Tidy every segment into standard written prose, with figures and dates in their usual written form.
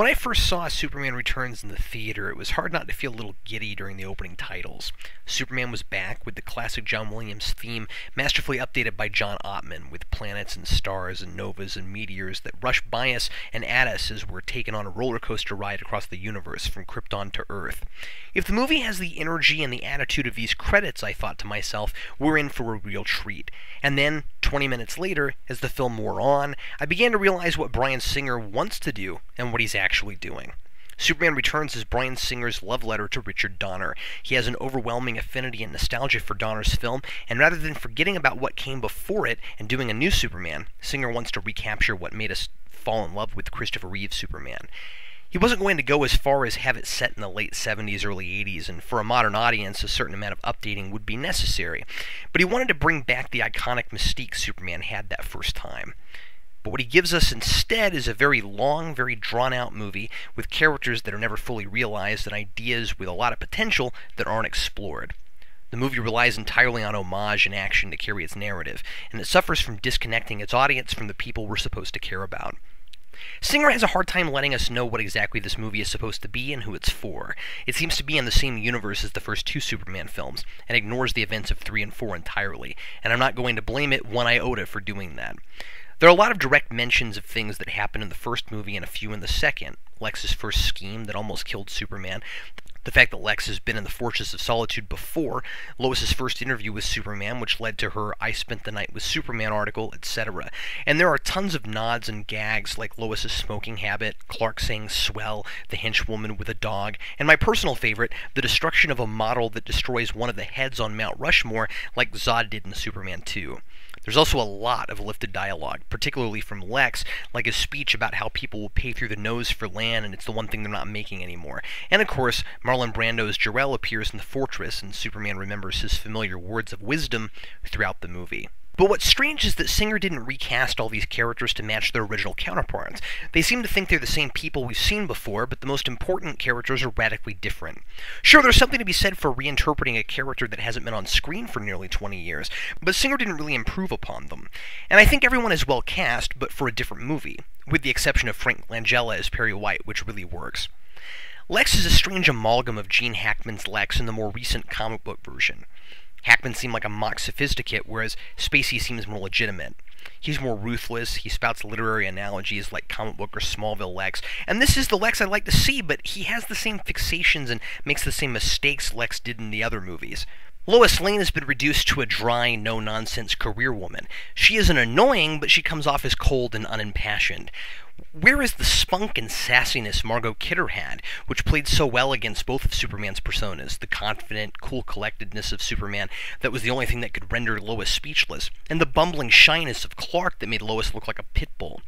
When I first saw Superman Returns in the theater, it was hard not to feel a little giddy during the opening titles. Superman was back with the classic John Williams theme, masterfully updated by John Ottman, with planets and stars and novas and meteors that rush by us and at us as we're taken on a roller coaster ride across the universe from Krypton to Earth. If the movie has the energy and the attitude of these credits, I thought to myself, we're in for a real treat. And then, 20 minutes later, as the film wore on, I began to realize what Bryan Singer wants to do and what he's actually doing. Superman Returns is Bryan Singer's love letter to Richard Donner. He has an overwhelming affinity and nostalgia for Donner's film, and rather than forgetting about what came before it and doing a new Superman, Singer wants to recapture what made us fall in love with Christopher Reeve's Superman. He wasn't going to go as far as have it set in the late 70s, early 80s, and for a modern audience, a certain amount of updating would be necessary. But he wanted to bring back the iconic mystique Superman had that first time. But what he gives us instead is a very long, very drawn-out movie with characters that are never fully realized and ideas with a lot of potential that aren't explored. The movie relies entirely on homage and action to carry its narrative, and it suffers from disconnecting its audience from the people we're supposed to care about. Singer has a hard time letting us know what exactly this movie is supposed to be and who it's for. It seems to be in the same universe as the first two Superman films, and ignores the events of 3 and 4 entirely, and I'm not going to blame it one iota for doing that. There are a lot of direct mentions of things that happened in the first movie and a few in the second. Lex's first scheme that almost killed Superman, the fact that Lex has been in the Fortress of Solitude before, Lois's first interview with Superman, which led to her I Spent the Night with Superman article, etc. And there are tons of nods and gags like Lois's smoking habit, Clark saying swell, the henchwoman with a dog, and my personal favorite, the destruction of a model that destroys one of the heads on Mount Rushmore like Zod did in Superman 2. There's also a lot of lifted dialogue, particularly from Lex, like his speech about how people will pay through the nose for land and it's the one thing they're not making anymore. And of course, Marlon Brando's Jor-El appears in the fortress and Superman remembers his familiar words of wisdom throughout the movie. But what's strange is that Singer didn't recast all these characters to match their original counterparts. They seem to think they're the same people we've seen before, but the most important characters are radically different. Sure, there's something to be said for reinterpreting a character that hasn't been on screen for nearly 20 years, but Singer didn't really improve upon them. And I think everyone is well cast, but for a different movie, with the exception of Frank Langella as Perry White, which really works. Lex is a strange amalgam of Gene Hackman's Lex and the more recent comic book version. Hackman seemed like a mock sophisticate, whereas Spacy seems more legitimate. He's more ruthless, he spouts literary analogies like comic book or Smallville Lex, and this is the Lex I like to see, but he has the same fixations and makes the same mistakes Lex did in the other movies. Lois Lane has been reduced to a dry, no-nonsense career woman. She isn't annoying, but she comes off as cold and unimpassioned. Where is the spunk and sassiness Margot Kidder had, which played so well against both of Superman's personas, the confident, cool collectedness of Superman that was the only thing that could render Lois speechless, and the bumbling shyness of Clark that made Lois look like a pit bull?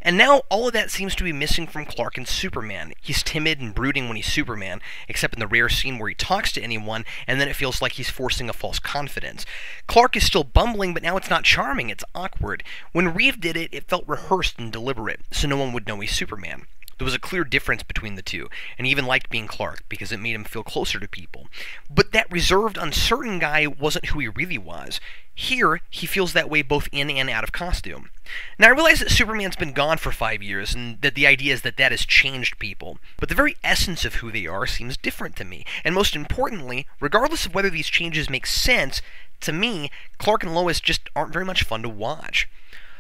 And now all of that seems to be missing from Clark in Superman. He's timid and brooding when he's Superman, except in the rare scene where he talks to anyone, and then it feels like he's forcing a false confidence. Clark is still bumbling, but now it's not charming, it's awkward. When Reeve did it, it felt rehearsed and deliberate, so no one would know he's Superman. There was a clear difference between the two, and he even liked being Clark because it made him feel closer to people. But that reserved, uncertain guy wasn't who he really was. Here, he feels that way both in and out of costume. Now, I realize that Superman's been gone for 5 years, and that the idea is that that has changed people. But the very essence of who they are seems different to me. And most importantly, regardless of whether these changes make sense, to me, Clark and Lois just aren't very much fun to watch.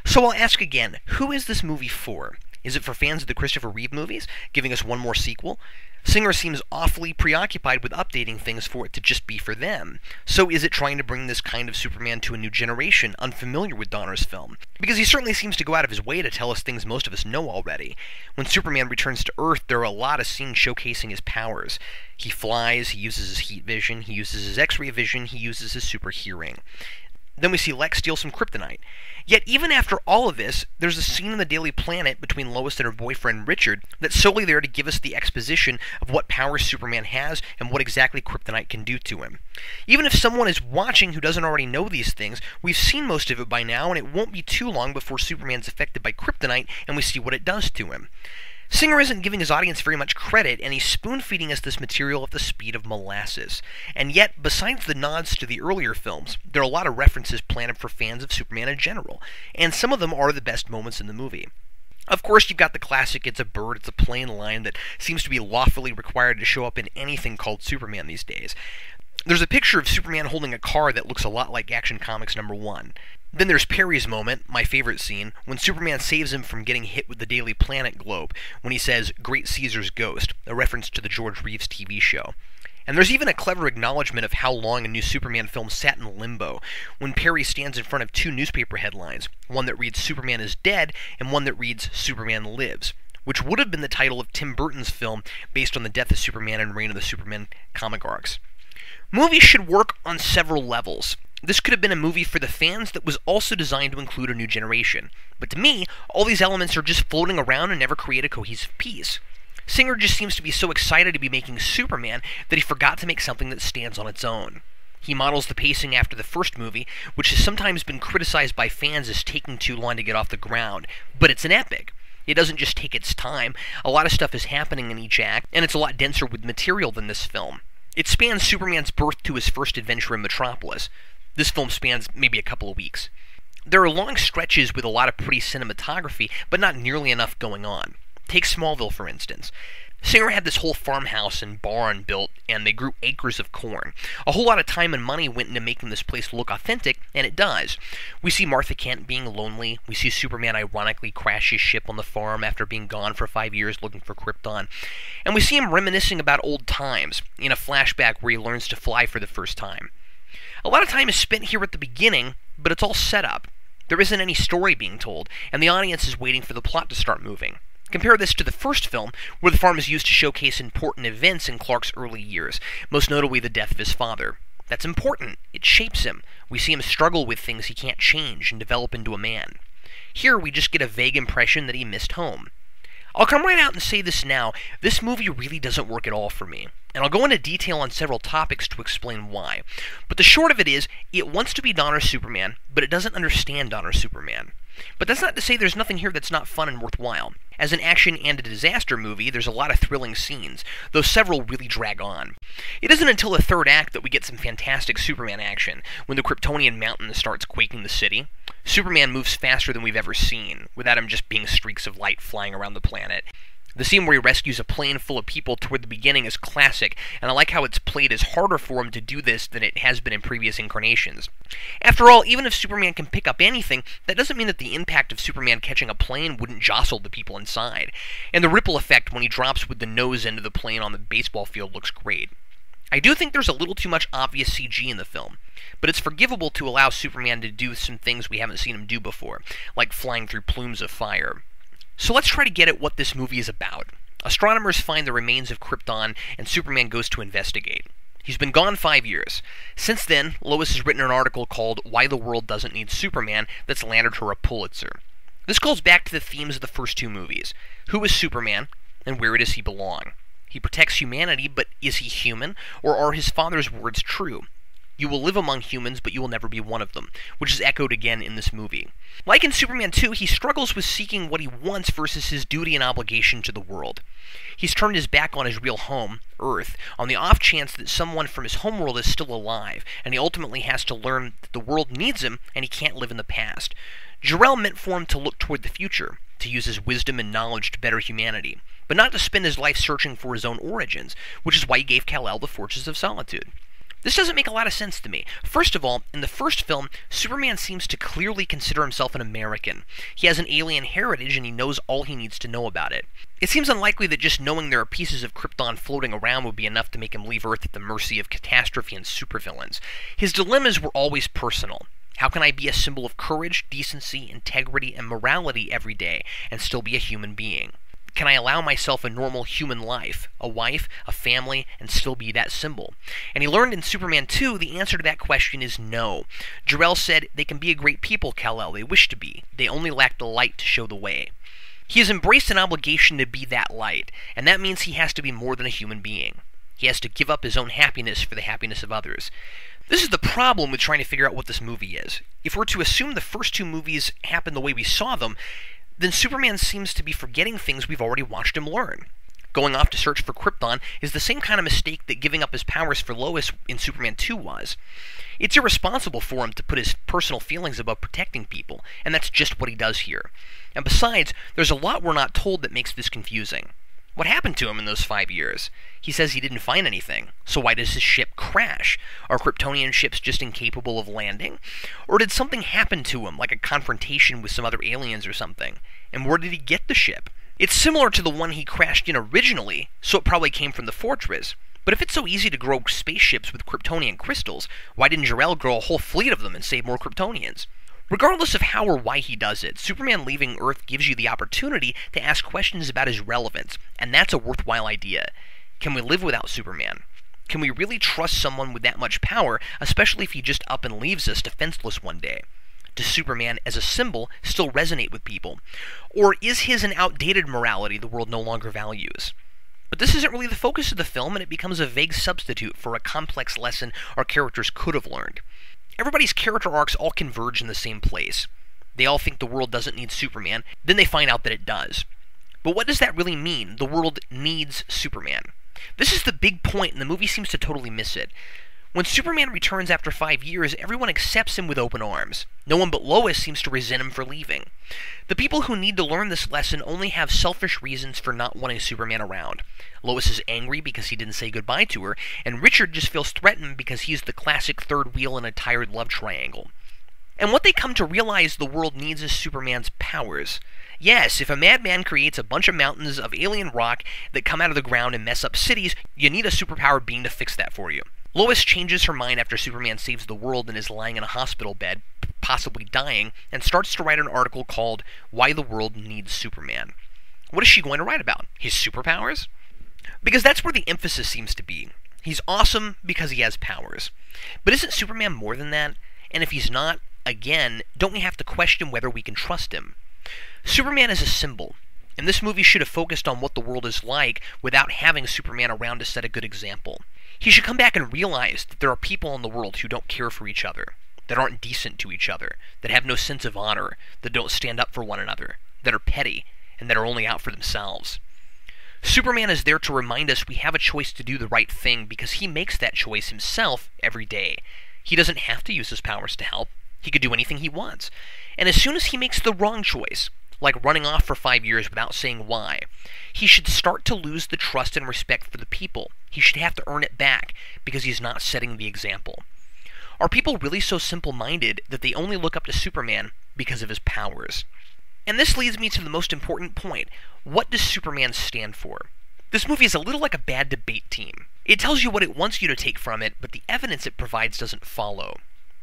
So I'll ask again, who is this movie for? Is it for fans of the Christopher Reeve movies, giving us one more sequel? Singer seems awfully preoccupied with updating things for it to just be for them. So is it trying to bring this kind of Superman to a new generation, unfamiliar with Donner's film? Because he certainly seems to go out of his way to tell us things most of us know already. When Superman returns to Earth, there are a lot of scenes showcasing his powers. He flies, he uses his heat vision, he uses his X-ray vision, he uses his super hearing. Then we see Lex steal some kryptonite. Yet even after all of this, there's a scene in the Daily Planet between Lois and her boyfriend Richard that's solely there to give us the exposition of what powers Superman has and what exactly kryptonite can do to him. Even if someone is watching who doesn't already know these things, we've seen most of it by now, and it won't be too long before Superman's affected by kryptonite and we see what it does to him. Singer isn't giving his audience very much credit, and he's spoon-feeding us this material at the speed of molasses. And yet, besides the nods to the earlier films, there are a lot of references planted for fans of Superman in general, and some of them are the best moments in the movie. Of course, you've got the classic "it's a bird, it's a plane" line that seems to be lawfully required to show up in anything called Superman these days. There's a picture of Superman holding a car that looks a lot like Action Comics #1. Then there's Perry's moment, my favorite scene, when Superman saves him from getting hit with the Daily Planet globe, when he says, "Great Caesar's ghost," a reference to the George Reeves TV show. And there's even a clever acknowledgement of how long a new Superman film sat in limbo, when Perry stands in front of two newspaper headlines, one that reads "Superman is dead" and one that reads "Superman lives," which would have been the title of Tim Burton's film based on the Death of Superman and Reign of the Superman comic arcs. Movies should work on several levels. This could have been a movie for the fans that was also designed to include a new generation. But to me, all these elements are just floating around and never create a cohesive piece. Singer just seems to be so excited to be making Superman that he forgot to make something that stands on its own. He models the pacing after the first movie, which has sometimes been criticized by fans as taking too long to get off the ground. But it's an epic. It doesn't just take its time. A lot of stuff is happening in each act, and it's a lot denser with material than this film. It spans Superman's birth to his first adventure in Metropolis. This film spans maybe a couple of weeks. There are long stretches with a lot of pretty cinematography, but not nearly enough going on. Take Smallville, for instance. Singer had this whole farmhouse and barn built, and they grew acres of corn. A whole lot of time and money went into making this place look authentic, and it does. We see Martha Kent being lonely. We see Superman ironically crash his ship on the farm after being gone for 5 years looking for Krypton. And we see him reminiscing about old times in a flashback where he learns to fly for the first time. A lot of time is spent here at the beginning, but it's all set up. There isn't any story being told, and the audience is waiting for the plot to start moving. Compare this to the first film, where the farm is used to showcase important events in Clark's early years, most notably the death of his father. That's important. It shapes him. We see him struggle with things he can't change and develop into a man. Here, we just get a vague impression that he missed home. I'll come right out and say this now, this movie really doesn't work at all for me. And I'll go into detail on several topics to explain why. But the short of it is, it wants to be Donner Superman, but it doesn't understand Donner Superman. But that's not to say there's nothing here that's not fun and worthwhile. As an action and a disaster movie, there's a lot of thrilling scenes, though several really drag on. It isn't until the third act that we get some fantastic Superman action, when the Kryptonian mountain starts quaking the city. Superman moves faster than we've ever seen, without him just being streaks of light flying around the planet. The scene where he rescues a plane full of people toward the beginning is classic, and I like how it's played as harder for him to do this than it has been in previous incarnations. After all, even if Superman can pick up anything, that doesn't mean that the impact of Superman catching a plane wouldn't jostle the people inside. And the ripple effect when he drops with the nose end of the plane on the baseball field looks great. I do think there's a little too much obvious CG in the film, but it's forgivable to allow Superman to do some things we haven't seen him do before, like flying through plumes of fire. So let's try to get at what this movie is about. Astronomers find the remains of Krypton, and Superman goes to investigate. He's been gone 5 years. Since then, Lois has written an article called "Why the World Doesn't Need Superman" that's landed her a Pulitzer. This calls back to the themes of the first two movies. Who is Superman, and where does he belong? He protects humanity, but is he human, or are his father's words true? You will live among humans, but you will never be one of them, which is echoed again in this movie. Like in Superman 2, he struggles with seeking what he wants versus his duty and obligation to the world. He's turned his back on his real home, Earth, on the off chance that someone from his homeworld is still alive, and he ultimately has to learn that the world needs him and he can't live in the past. Jor-El meant for him to look toward the future, to use his wisdom and knowledge to better humanity, but not to spend his life searching for his own origins, which is why he gave Kal-El the Fortress of Solitude. This doesn't make a lot of sense to me. First of all, in the first film, Superman seems to clearly consider himself an American. He has an alien heritage and he knows all he needs to know about it. It seems unlikely that just knowing there are pieces of Krypton floating around would be enough to make him leave Earth at the mercy of catastrophe and supervillains. His dilemmas were always personal. How can I be a symbol of courage, decency, integrity, and morality every day and still be a human being? Can I allow myself a normal human life, a wife, a family, and still be that symbol? And he learned in Superman 2 the answer to that question is no. Jor-El said, "They can be a great people, Kal-El, they wish to be. They only lack the light to show the way." He has embraced an obligation to be that light, and that means he has to be more than a human being. He has to give up his own happiness for the happiness of others. This is the problem with trying to figure out what this movie is. If we're to assume the first two movies happened the way we saw them, then Superman seems to be forgetting things we've already watched him learn. Going off to search for Krypton is the same kind of mistake that giving up his powers for Lois in Superman 2 was. It's irresponsible for him to put his personal feelings above protecting people, and that's just what he does here. And besides, there's a lot we're not told that makes this confusing. What happened to him in those 5 years? He says he didn't find anything, so why does his ship crash? Are Kryptonian ships just incapable of landing? Or did something happen to him, like a confrontation with some other aliens or something? And where did he get the ship? It's similar to the one he crashed in originally, so it probably came from the Fortress. But if it's so easy to grow spaceships with Kryptonian crystals, why didn't Jor-El grow a whole fleet of them and save more Kryptonians? Regardless of how or why he does it, Superman leaving Earth gives you the opportunity to ask questions about his relevance, and that's a worthwhile idea. Can we live without Superman? Can we really trust someone with that much power, especially if he just up and leaves us defenseless one day? Does Superman as a symbol still resonate with people? Or is his an outdated morality the world no longer values? But this isn't really the focus of the film, and it becomes a vague substitute for a complex lesson our characters could have learned. Everybody's character arcs all converge in the same place. They all think the world doesn't need Superman, then they find out that it does. But what does that really mean? The world needs Superman. This is the big point, and the movie seems to totally miss it. When Superman returns after 5 years, everyone accepts him with open arms. No one but Lois seems to resent him for leaving. The people who need to learn this lesson only have selfish reasons for not wanting Superman around. Lois is angry because he didn't say goodbye to her, and Richard just feels threatened because he's the classic third wheel in a tired love triangle. And what they come to realize the world needs is Superman's powers. Yes, if a madman creates a bunch of mountains of alien rock that come out of the ground and mess up cities, you need a superpowered being to fix that for you. Lois changes her mind after Superman saves the world and is lying in a hospital bed, possibly dying, and starts to write an article called Why the World Needs Superman. What is she going to write about? His superpowers? Because that's where the emphasis seems to be. He's awesome because he has powers. But isn't Superman more than that? And if he's not, again, don't we have to question whether we can trust him? Superman is a symbol, and this movie should have focused on what the world is like without having Superman around to set a good example. He should come back and realize that there are people in the world who don't care for each other, that aren't decent to each other, that have no sense of honor, that don't stand up for one another, that are petty, and that are only out for themselves. Superman is there to remind us we have a choice to do the right thing because he makes that choice himself every day. He doesn't have to use his powers to help. He could do anything he wants. And as soon as he makes the wrong choice, like running off for 5 years without saying why, he should start to lose the trust and respect for the people. He should have to earn it back because he's not setting the example. Are people really so simple-minded that they only look up to Superman because of his powers? And this leads me to the most important point. What does Superman stand for? This movie is a little like a bad debate team. It tells you what it wants you to take from it, but the evidence it provides doesn't follow.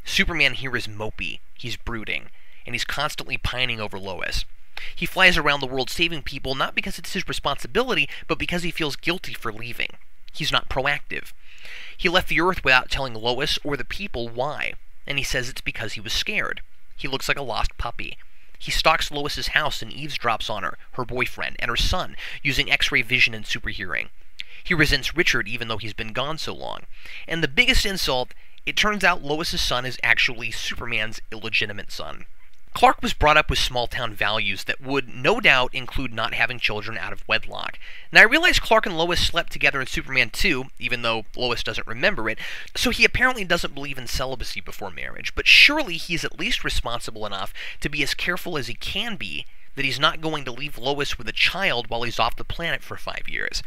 Superman here is mopey, he's brooding, and he's constantly pining over Lois. He flies around the world saving people not because it's his responsibility, but because he feels guilty for leaving. He's not proactive. He left the Earth without telling Lois or the people why, and he says it's because he was scared. He looks like a lost puppy. He stalks Lois's house and eavesdrops on her, her boyfriend, and her son, using X-ray vision and superhearing. He resents Richard even though he's been gone so long. And the biggest insult, it turns out Lois's son is actually Superman's illegitimate son. Clark was brought up with small-town values that would, no doubt, include not having children out of wedlock. Now, I realize Clark and Lois slept together in Superman 2, even though Lois doesn't remember it, so he apparently doesn't believe in celibacy before marriage, but surely he's at least responsible enough to be as careful as he can be that he's not going to leave Lois with a child while he's off the planet for 5 years.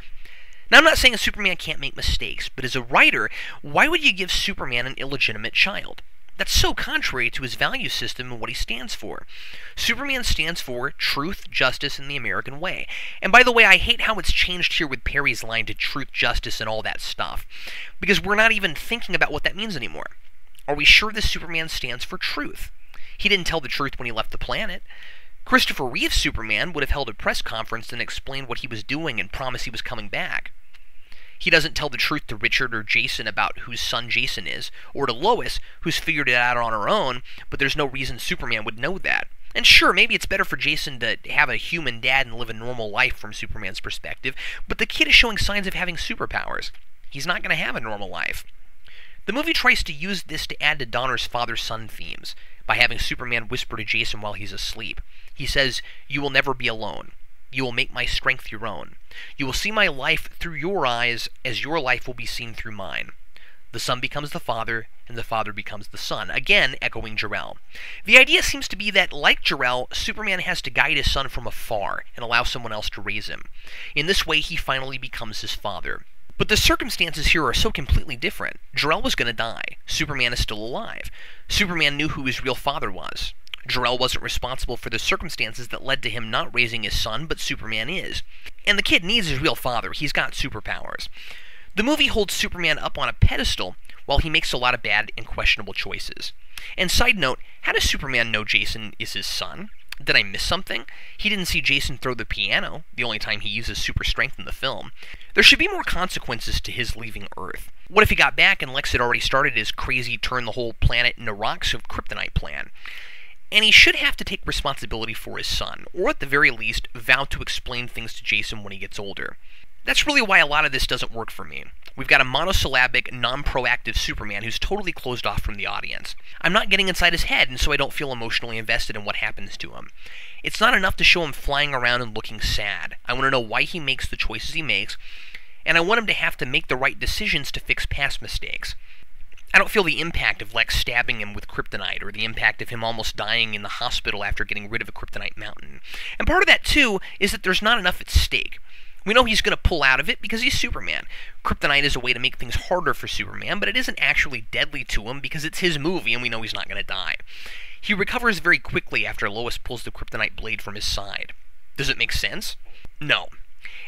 Now, I'm not saying Superman can't make mistakes, but as a writer, why would you give Superman an illegitimate child? That's so contrary to his value system and what he stands for. Superman stands for truth, justice, and the American way. And by the way, I hate how it's changed here with Perry's line to truth, justice, and all that stuff. Because we're not even thinking about what that means anymore. Are we sure this Superman stands for truth? He didn't tell the truth when he left the planet. Christopher Reeve's Superman would have held a press conference and explained what he was doing and promised he was coming back. He doesn't tell the truth to Richard or Jason about whose son Jason is, or to Lois, who's figured it out on her own, but there's no reason Superman would know that. And sure, maybe it's better for Jason to have a human dad and live a normal life from Superman's perspective, but the kid is showing signs of having superpowers. He's not going to have a normal life. The movie tries to use this to add to Donner's father-son themes, by having Superman whisper to Jason while he's asleep. He says, "You will never be alone." You will make my strength your own. You will see my life through your eyes as your life will be seen through mine. The son becomes the father, and the father becomes the son, again echoing Jor-El. The idea seems to be that, like Jor-El, Superman has to guide his son from afar and allow someone else to raise him. In this way, he finally becomes his father. But the circumstances here are so completely different. Jor-El was going to die. Superman is still alive. Superman knew who his real father was. Jor-El wasn't responsible for the circumstances that led to him not raising his son, but Superman is. And the kid needs his real father. He's got superpowers. The movie holds Superman up on a pedestal while he makes a lot of bad and questionable choices. And side note, how does Superman know Jason is his son? Did I miss something? He didn't see Jason throw the piano, the only time he uses super strength in the film. There should be more consequences to his leaving Earth. What if he got back and Lex had already started his crazy turn the whole planet into rocks of kryptonite plan? And he should have to take responsibility for his son, or at the very least, vow to explain things to Jason when he gets older. That's really why a lot of this doesn't work for me. We've got a monosyllabic, non-proactive Superman who's totally closed off from the audience. I'm not getting inside his head, and so I don't feel emotionally invested in what happens to him. It's not enough to show him flying around and looking sad. I want to know why he makes the choices he makes, and I want him to have to make the right decisions to fix past mistakes. I don't feel the impact of Lex stabbing him with kryptonite, or the impact of him almost dying in the hospital after getting rid of a kryptonite mountain. And part of that, too, is that there's not enough at stake. We know he's going to pull out of it because he's Superman. Kryptonite is a way to make things harder for Superman, but it isn't actually deadly to him because it's his movie and we know he's not going to die. He recovers very quickly after Lois pulls the kryptonite blade from his side. Does it make sense? No.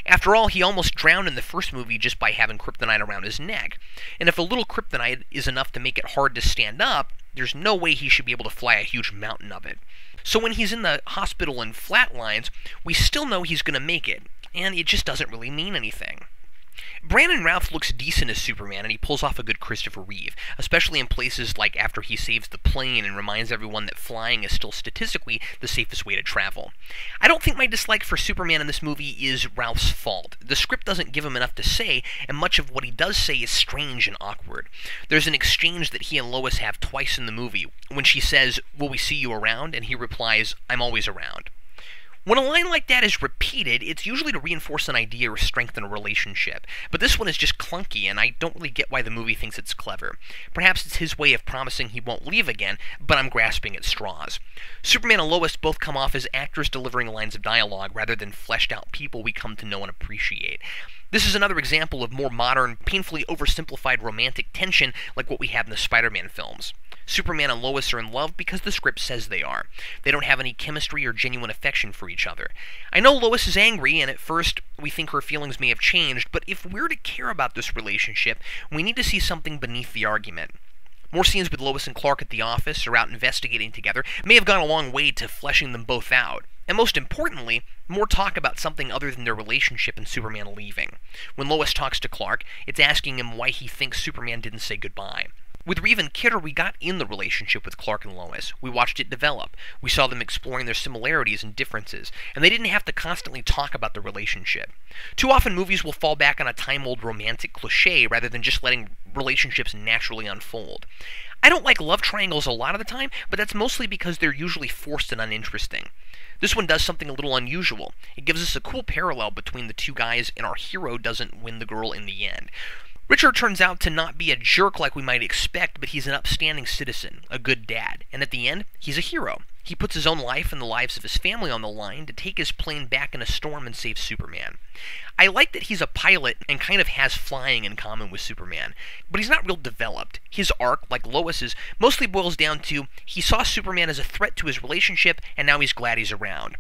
After all, he almost drowned in the first movie just by having kryptonite around his neck. And if a little kryptonite is enough to make it hard to stand up, there's no way he should be able to fly a huge mountain of it. So when he's in the hospital and flatlines, we still know he's going to make it, and it just doesn't really mean anything. Bryan Routh looks decent as Superman, and he pulls off a good Christopher Reeve, especially in places like after he saves the plane and reminds everyone that flying is still statistically the safest way to travel. I don't think my dislike for Superman in this movie is Routh's fault. The script doesn't give him enough to say, and much of what he does say is strange and awkward. There's an exchange that he and Lois have twice in the movie, when she says, "Will we see you around?" and he replies, "I'm always around." When a line like that is repeated, it's usually to reinforce an idea or strengthen a relationship. But this one is just clunky, and I don't really get why the movie thinks it's clever. Perhaps it's his way of promising he won't leave again, but I'm grasping at straws. Superman and Lois both come off as actors delivering lines of dialogue rather than fleshed-out people we come to know and appreciate. This is another example of more modern, painfully oversimplified romantic tension like what we have in the Spider-Man films. Superman and Lois are in love because the script says they are. They don't have any chemistry or genuine affection for each other. I know Lois is angry, and at first we think her feelings may have changed, but if we're to care about this relationship, we need to see something beneath the argument. More scenes with Lois and Clark at the office or out investigating together may have gone a long way to fleshing them both out. And most importantly, more talk about something other than their relationship and Superman leaving. When Lois talks to Clark, it's asking him why he thinks Superman didn't say goodbye. With Reeve and Kidder, we got in the relationship with Clark and Lois. We watched it develop. We saw them exploring their similarities and differences, and they didn't have to constantly talk about the relationship. Too often movies will fall back on a time-old romantic cliché rather than just letting relationships naturally unfold. I don't like love triangles a lot of the time, but that's mostly because they're usually forced and uninteresting. This one does something a little unusual. It gives us a cool parallel between the two guys, and our hero doesn't win the girl in the end. Richard turns out to not be a jerk like we might expect, but he's an upstanding citizen, a good dad, and at the end, he's a hero. He puts his own life and the lives of his family on the line to take his plane back in a storm and save Superman. I like that he's a pilot and kind of has flying in common with Superman, but he's not real developed. His arc, like Lois's, mostly boils down to he saw Superman as a threat to his relationship, and now he's glad he's around.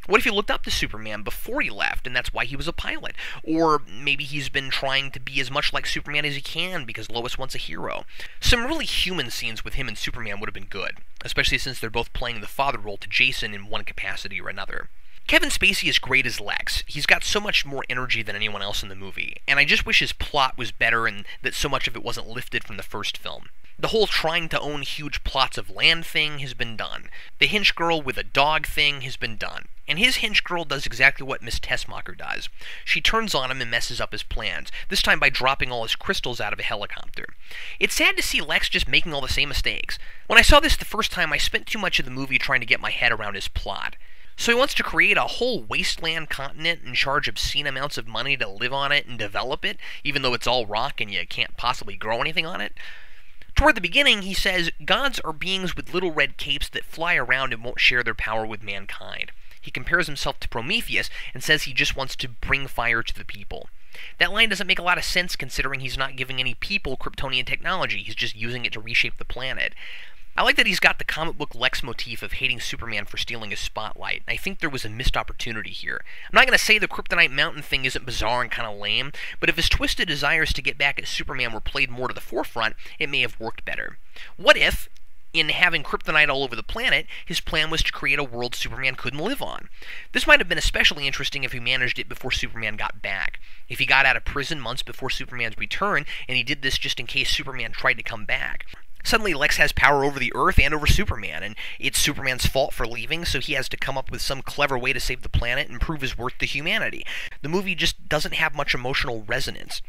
What if he looked up to Superman before he left, and that's why he was a pilot? Or maybe he's been trying to be as much like Superman as he can because Lois wants a hero. Some really human scenes with him and Superman would have been good, especially since they're both playing the father role to Jason in one capacity or another. Kevin Spacy is great as Lex. He's got so much more energy than anyone else in the movie, and I just wish his plot was better and that so much of it wasn't lifted from the first film. The whole trying to own huge plots of land thing has been done. The hench girl with a dog thing has been done. And his hench girl does exactly what Miss Tessmacher does. She turns on him and messes up his plans, this time by dropping all his crystals out of a helicopter. It's sad to see Lex just making all the same mistakes. When I saw this the first time, I spent too much of the movie trying to get my head around his plot. So he wants to create a whole wasteland continent and charge obscene amounts of money to live on it and develop it, even though it's all rock and you can't possibly grow anything on it. Toward the beginning, he says, gods are beings with little red capes that fly around and won't share their power with mankind. He compares himself to Prometheus and says he just wants to bring fire to the people. That line doesn't make a lot of sense considering he's not giving any people Kryptonian technology, he's just using it to reshape the planet. I like that he's got the comic book Lex motif of hating Superman for stealing his spotlight. I think there was a missed opportunity here. I'm not going to say the Kryptonite Mountain thing isn't bizarre and kind of lame, but if his twisted desires to get back at Superman were played more to the forefront, it may have worked better. What if, in having kryptonite all over the planet, his plan was to create a world Superman couldn't live on? This might have been especially interesting if he managed it before Superman got back. If he got out of prison months before Superman's return, and he did this just in case Superman tried to come back. Suddenly Lex has power over the Earth and over Superman, and it's Superman's fault for leaving, so he has to come up with some clever way to save the planet and prove his worth to humanity. The movie just doesn't have much emotional resonance.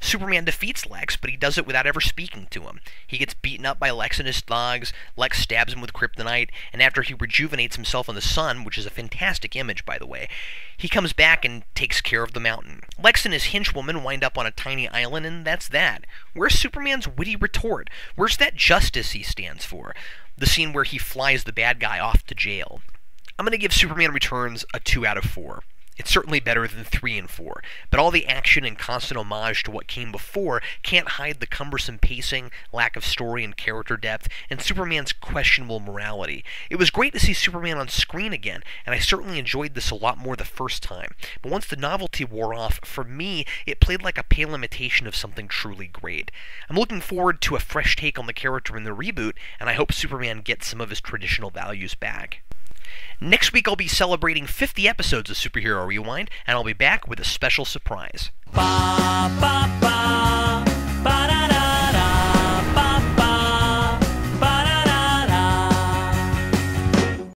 Superman defeats Lex, but he does it without ever speaking to him. He gets beaten up by Lex and his thugs, Lex stabs him with kryptonite, and after he rejuvenates himself in the sun, which is a fantastic image, by the way, he comes back and takes care of the mountain. Lex and his henchwoman wind up on a tiny island, and that's that. Where's Superman's witty retort? Where's that justice he stands for? The scene where he flies the bad guy off to jail. I'm going to give Superman Returns a 2 out of 4. It's certainly better than 3 and 4, but all the action and constant homage to what came before can't hide the cumbersome pacing, lack of story and character depth, and Superman's questionable morality. It was great to see Superman on screen again, and I certainly enjoyed this a lot more the first time, but once the novelty wore off, for me, it played like a pale imitation of something truly great. I'm looking forward to a fresh take on the character in the reboot, and I hope Superman gets some of his traditional values back. Next week I'll be celebrating 50 episodes of Superhero Rewind, and I'll be back with a special surprise. Ba, ba.